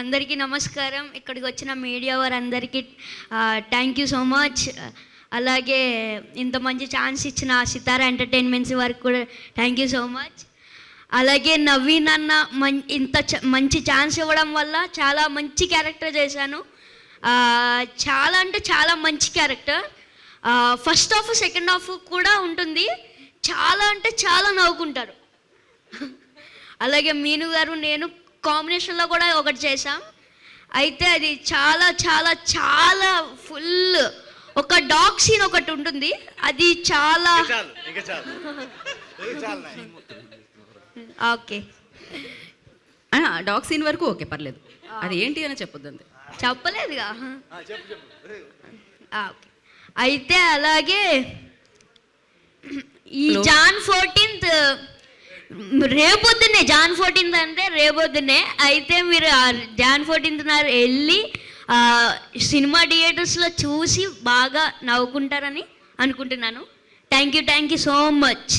అందరికీ నమస్కారం. ఇక్కడికి వచ్చిన మీడియా వారందరికీ థ్యాంక్ యూ సో మచ్. అలాగే ఇంత మంచి ఛాన్స్ ఇచ్చిన సితారా ఎంటర్టైన్మెంట్స్ వారికి కూడా థ్యాంక్ యూ సో మచ్. అలాగే నవీన్ అన్న మంచి ఛాన్స్ ఇవ్వడం వల్ల చాలా మంచి క్యారెక్టర్ చేశాను. చాలా అంటే చాలా మంచి character. First half second half కూడా ఉంటుంది. చాలా అంటే చాలా నవ్వుకుంటారు. అలాగే మీను గారు నేను కాంబినేషన్లో కూడా ఒకటి చేశాం. అయితే అది చాలా చాలా చాలా ఫుల్ ఒక డాగ్ సీన్ ఒకటి ఉంటుంది. అది చాలా ఓకే డాగ్ సీన్ వరకు ఓకే పర్లేదు. అది ఏంటి అని చెప్పొద్దు అంతే. చెప్పలేదుగా. అయితే అలాగే ఈ జాన్ 14th రేపొద్దునే జాన్ 14th అంటే రేపొద్దునే. అయితే మీరు జాన్ 14th వెళ్ళి సినిమా థియేటర్స్లో చూసి బాగా నవ్వుకుంటారని అనుకుంటున్నాను. Thank you so much.